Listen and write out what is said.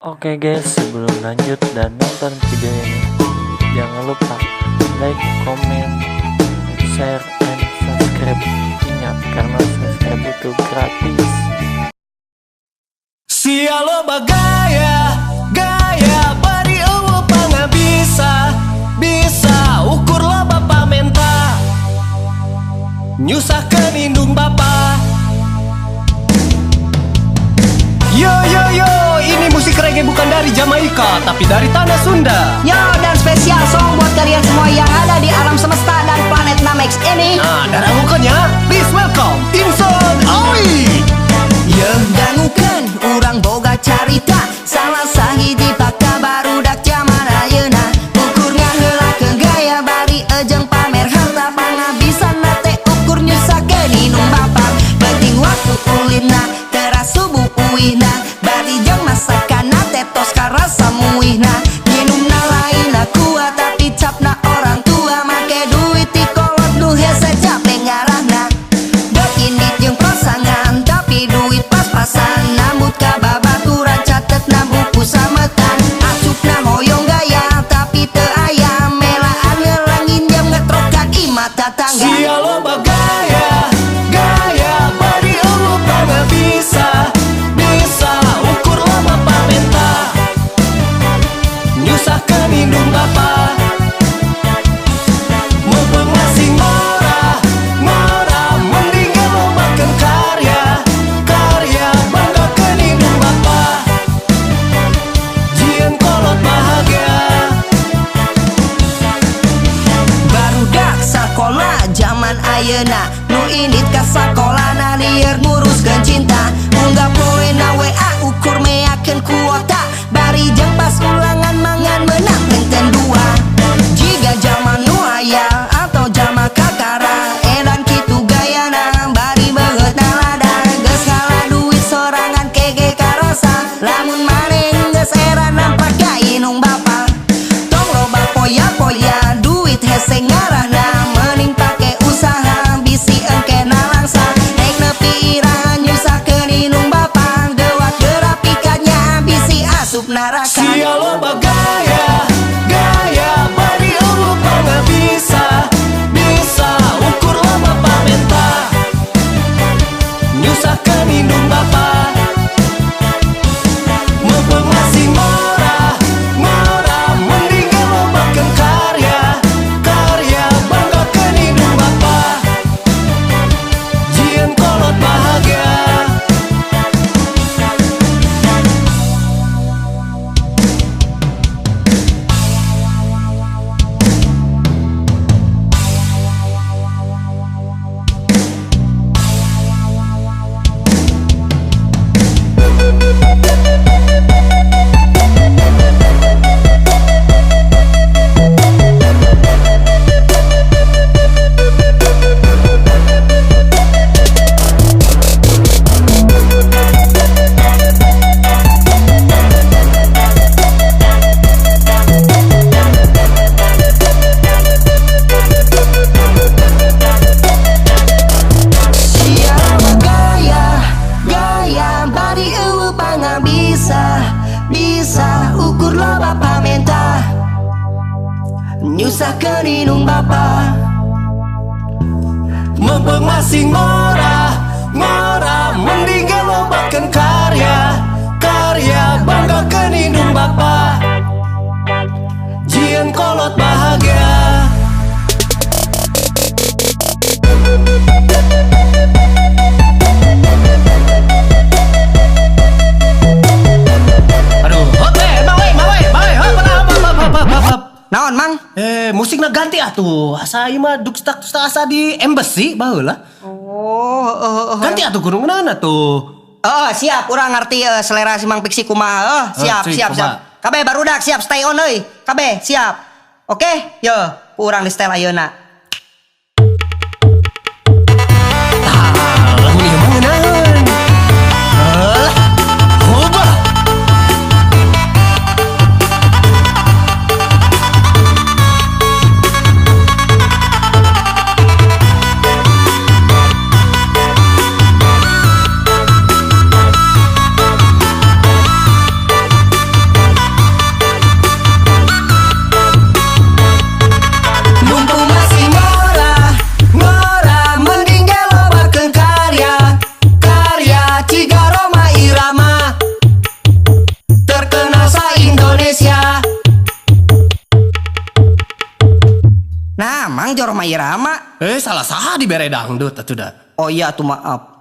Oke guys, sebelum lanjut dan nonton video ini, jangan lupa like, comment, share, dan subscribe. Ingat, karena subscribe itu gratis. Sia loba gaya bari eueuh pangga bisa ukur loba pamenta nyusahkeun indung bapa. Yo, ini musik reggae bukan dari Jamaika, tapi dari tanah Sunda. Yo, dan spesial song buat kalian semua yang ada di alam semesta dan planet Namex ini. Nah, darangukeunnya, please welcome Inson Awi. Yeung dangukeun urang boga carita salah sahiji pakta barudak zaman ayeuna. Ukur ngaheulakeun gaya bari ejeng pamer harta pangabisan nate ukur nyusakeun inung bapa. Penting waktu ulina teras subuh uihna bari jeung masakan nate tos karasa muihna. Minumna lainna kuat tapi capna orang tua make duit di kolot nu hese capek ngarahna. Dek indit jeung pasangan tapi duit pas-pasan nambut ka babaturan catetna buku sametan. Acupna hoyong gaya tapi teu aya melaan ngelangin jam ngetrokan imah tatangga. Sia loba gaya bari eueuh pangga bisa ukur loba pamenta nyusahkeun indung bapa. Mumpung masih ngora mending lobakeun karya banggakeun indung bapa. Jieun kolot bahagia. Barudak sakola zaman ayeuna nu indit ka sakolana lieur nguruskeun cinta. Unggah poena WA ukur meakeun kuota bari jeung pas ulangan mangan menang penten dua. Jiga zaman nu aya atau jama kakara edan kitu gayana bari beungeut nalada geus ngala duit sorangan kege karasa lamun maneh geus era nampak ka inung bapa. Tong loba poya-poya duit hese ngarahna mending pake usaha bisi engkena langsa rek nepi irahan nyusahkeun inung bapa dewak gerapikannya bisi asup neraka. Sia loba gaya bari eueuh pangga bisa ukur loba pamenta nyusahkeun indung bapa. Mumpung masih ngora mending lobakeun karya banggakeun indung bapa. Jieun kolot bahagia. Gaya bari eueuh pangga bisa ukur loba pamenta nyusahkeun inung bapa. Mumpung masih ngora mending lobakeun karya banggakeun indung bapa. Jieun kolot bahagia. Aduh, hote, bawe, hop. Naon mang? Musiknya ganti atuh. Asa ieu mah dukstak asa di embassy baheula. Oh, Ganti atuh gunung naon atuh. Siap, urang ngerti selera si Mang Piksi kumaha. Siap. kumaha. Kabeh barudak siap stay on euy. Kabeh siap. Oke, yo, urang di style ayeuna. Lagu ieu mah ngeunaheun. Coba. mamang jor irama. Salah saha di bere dangdut atuh da. Oh iya tuh maaf.